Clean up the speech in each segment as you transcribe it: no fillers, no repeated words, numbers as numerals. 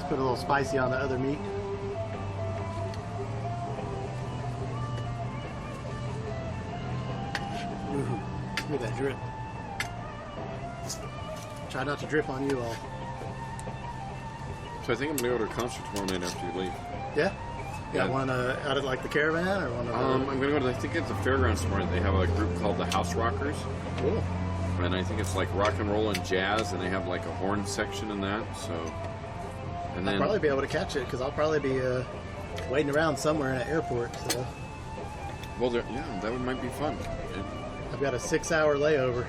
Put a little spicy on the other meat. Ooh, look at that drip. Try not to drip on you all. So I think I'm going to go to a concert tomorrow night after you leave. Yeah? You got one out at like the Caravan or one? I'm going to go to, I think it's the fairgrounds tomorrow. They have a group called the House Rockers. Cool. And I think it's like rock and roll and jazz, and they have like a horn section in that. So, and then I'll probably be able to catch it because I'll probably be waiting around somewhere in an airport. So. Well, yeah, that might be fun. I've got a 6-hour layover.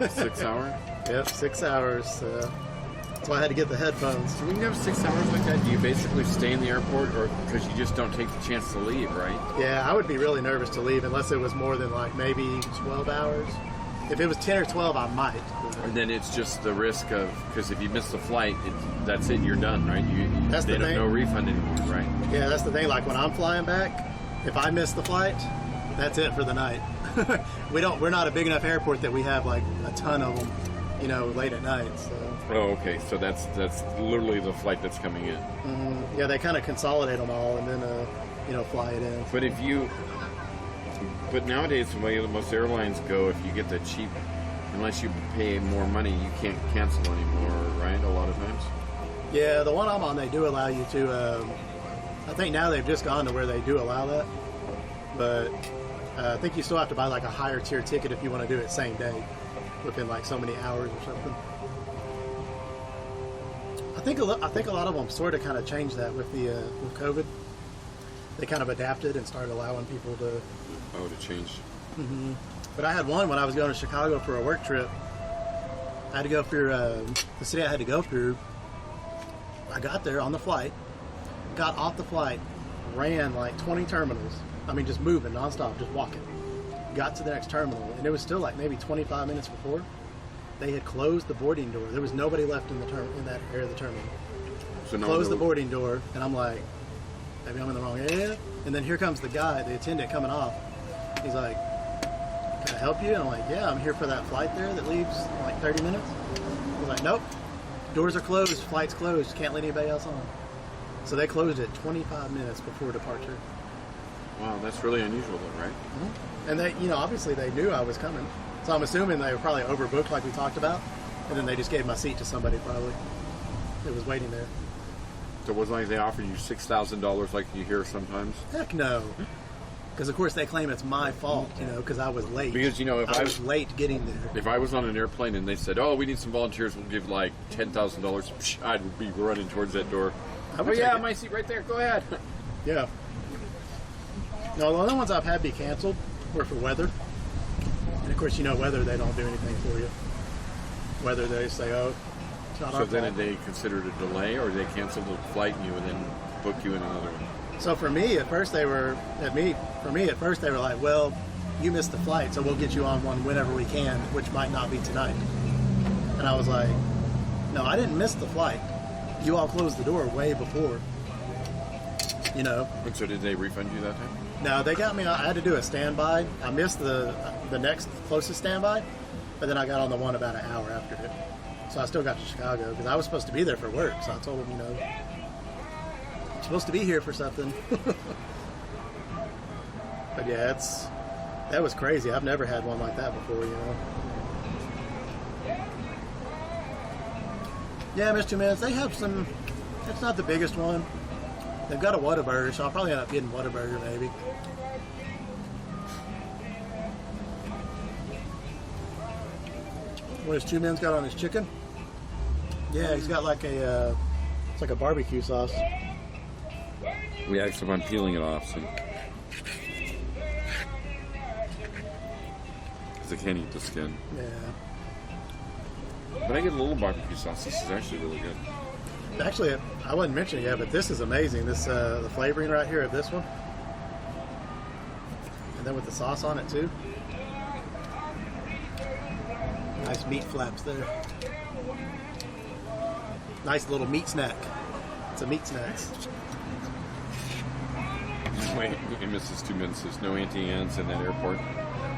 6 hour? Yep, 6 hours. That's why I had to get the headphones. So when you have 6 hours like that, do you basically stay in the airport, or because you just don't take the chance to leave, right? Yeah, I would be really nervous to leave unless it was more than like maybe 12 hours. If it was 10 or 12, I might. And then it's just the risk of, because if you miss the flight, that's it, you're done, right? That's the thing. No refund anymore, right? Yeah, that's the thing. Like when I'm flying back, if I miss the flight, that's it for the night. We're not a big enough airport that we have like a ton of them, late at night. So. Oh, okay. So that's literally the flight that's coming in. Mm-hmm. Yeah, they kind of consolidate them all and then fly it in. But nowadays, the way most airlines go, if you get the cheap, unless you pay more money, you can't cancel anymore, right? A lot of times. Yeah, the one I'm on, they do allow you to. I think now they've just gone to where they do allow that, but I think you still have to buy like a higher tier ticket if you want to do it same day, within like so many hours or something. I think a lot of them sort of kind of changed that with with COVID. They kind of adapted and started allowing people to. Oh, to change. Mm-hmm. But I had one when I was going to Chicago for a work trip. I had to go through the city I had to go through. I got there on the flight, got off the flight, ran like 20 terminals. I mean, just moving nonstop, just walking. Got to the next terminal, and it was still like maybe 25 minutes before. They had closed the boarding door. There was nobody left in that area of the terminal. So closed the boarding door, and I'm like, maybe I'm in the wrong area. And then here comes the guy, the attendant coming off. He's like, can I help you? And I'm like, yeah, I'm here for that flight there that leaves in like 30 minutes. He's like, nope, doors are closed, flight's closed, can't let anybody else on. So they closed it 25 minutes before departure. Wow, that's really unusual though, right? Mm-hmm. And they, obviously they knew I was coming. So I'm assuming they were probably overbooked like we talked about. And then they just gave my seat to somebody probably that was waiting there. So it wasn't like they offered you $6,000 like you hear sometimes? Heck no. Because, of course, they claim it's my fault, because I was late. Because, if I was late getting there. If I was on an airplane and they said, oh, we need some volunteers, we'll give like $10,000, I'd be running towards that door. Oh, yeah, my seat right there, go ahead. Yeah. No, the only ones I've had be canceled were for weather. And, of course, weather, they don't do anything for you. Weather, they say, oh, it's not our fault. So then they considered a delay, or they canceled the flight and you would then book you in another one? So for me, at first they were like, well, you missed the flight, so we'll get you on one whenever we can, which might not be tonight. And I was like, no, I didn't miss the flight. You all closed the door way before, And so did they refund you that time? No, they got me. I had to do a standby. I missed the next closest standby, but then I got on the one about an hour after it. So I still got to Chicago because I was supposed to be there for work. So I told them, I'm supposed to be here for something. But yeah, that was crazy. I've never had one like that before, Yeah, Mr. 2 Minutes, they have some. It's not the biggest one. They've got a Whataburger, so I'll probably end up getting Whataburger maybe. What has 2 Men's got on his chicken? Yeah, he's got like it's like a barbecue sauce. We actually went peeling it off, so. Because I can't eat the skin. Yeah. But I get a little barbecue sauce. This is actually really good. Actually, I wasn't mentioning it yet, but this is amazing. This the flavoring right here of this one. And then with the sauce on it too. Nice meat flaps there. Nice little meat snack. It's a meat snack. Wait, Mrs. 2 Minutes says no Auntie Anne's in that airport.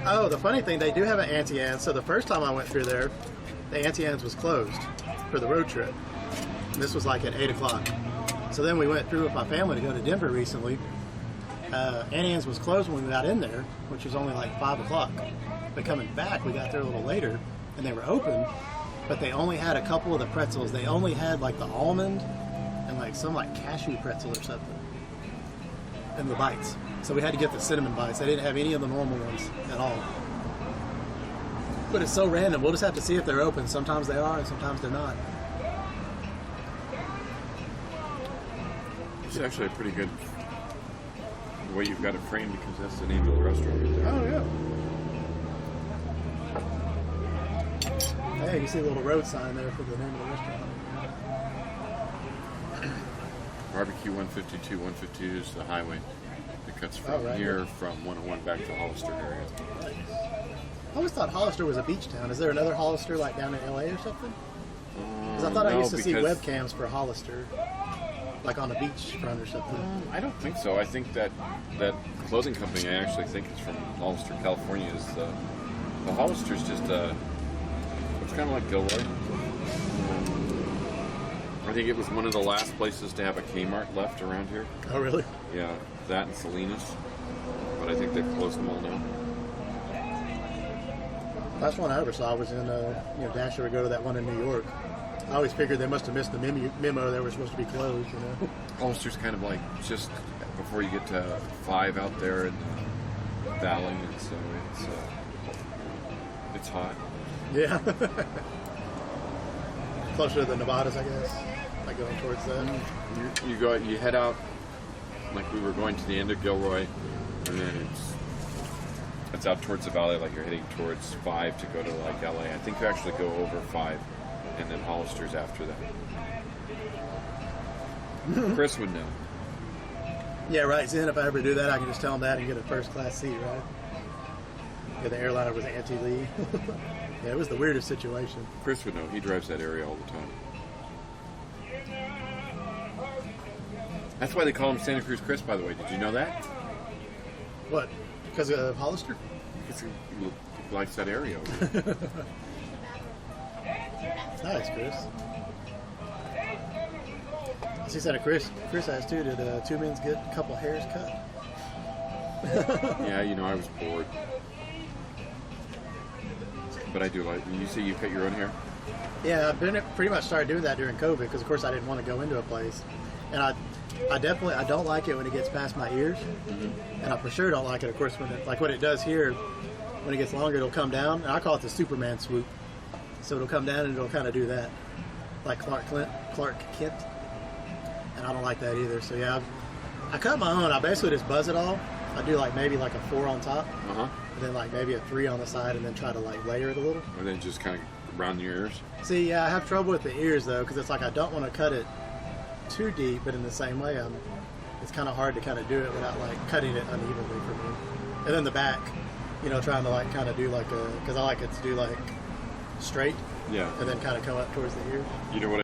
Oh, the funny thing, they do have an Auntie Anne's. So the first time I went through there, the Auntie Anne's was closed for the road trip. This was like at 8 o'clock. So then we went through with my family to go to Denver recently. Aunt Anne's was closed when we got in there, which was only like 5 o'clock. But coming back, we got there a little later, and they were open, but they only had a couple of the pretzels. They only had like the almond and like some like cashew pretzel or something, and the bites. So we had to get the cinnamon bites. They didn't have any of the normal ones at all. But it's so random. We'll just have to see if they're open. Sometimes they are, and sometimes they're not. It's actually a pretty good the way you've got it framed, because that's the name of the restaurant right there. Oh, yeah. Hey, you see a little road sign there for the name of the restaurant. Barbecue 152. 152 is the highway that cuts from here from 101 back to Hollister area. I always thought Hollister was a beach town. Is there another Hollister like down in LA or something? Because I thought I used to see webcams for Hollister, like on a beach front or something. I don't think so. I think that clothing company, I actually think it's from Hollister, California, is the Hollister's just it's kind of like Gilroy. I think it was one of the last places to have a Kmart left around here. Oh, really? Yeah, that and Salinas. But I think they've closed them all now. Last one I ever saw was in, Dasher would go to that one in New York. I always figured they must have missed the memo they were supposed to be closed, Hollister's kind of like just before you get to 5 out there in the valley, and so it's hot. Yeah. Closer to the Nevadas, I guess. Like going towards that. You head out like we were going to the end of Gilroy, and then it's out towards the valley, like you're heading towards 5 to go to like LA. I think you actually go over 5, and then Hollister's after that. Chris would know. Yeah, right. So then if I ever do that, I can just tell them that and get a first class seat, right? Yeah, the airliner was Auntie Lee. Yeah, it was the weirdest situation. Chris would know. He drives that area all the time. That's why they call him Santa Cruz Chris, by the way. Did you know that? What? Because of Hollister? Because he likes that area over there. Nice, Chris. She said, Chris asked too, did two men's get a couple hairs cut? Yeah, I was bored. But I do like, you say you cut your own hair? Yeah, I've been pretty much started doing that during COVID because, of course, I didn't want to go into a place. And I don't like it when it gets past my ears. Mm-hmm. And I for sure don't like it, of course, when it does here, when it gets longer, it'll come down. And I call it the Superman swoop. So it'll come down and it'll kind of do that. Like Clark Kent. And I don't like that either. So, yeah, I cut my own. I basically just buzz it all. I do maybe a 4 on top. Uh-huh. And then maybe a 3 on the side, and then try to layer it a little. And then just kind of around your ears? See, yeah, I have trouble with the ears, though, because it's I don't want to cut it too deep, but in the same way, it's kind of hard to kind of do it without cutting it unevenly for me. And then the back, trying to kind of do because I like it to do straight. Yeah. And then kind of come up towards the ears. You know what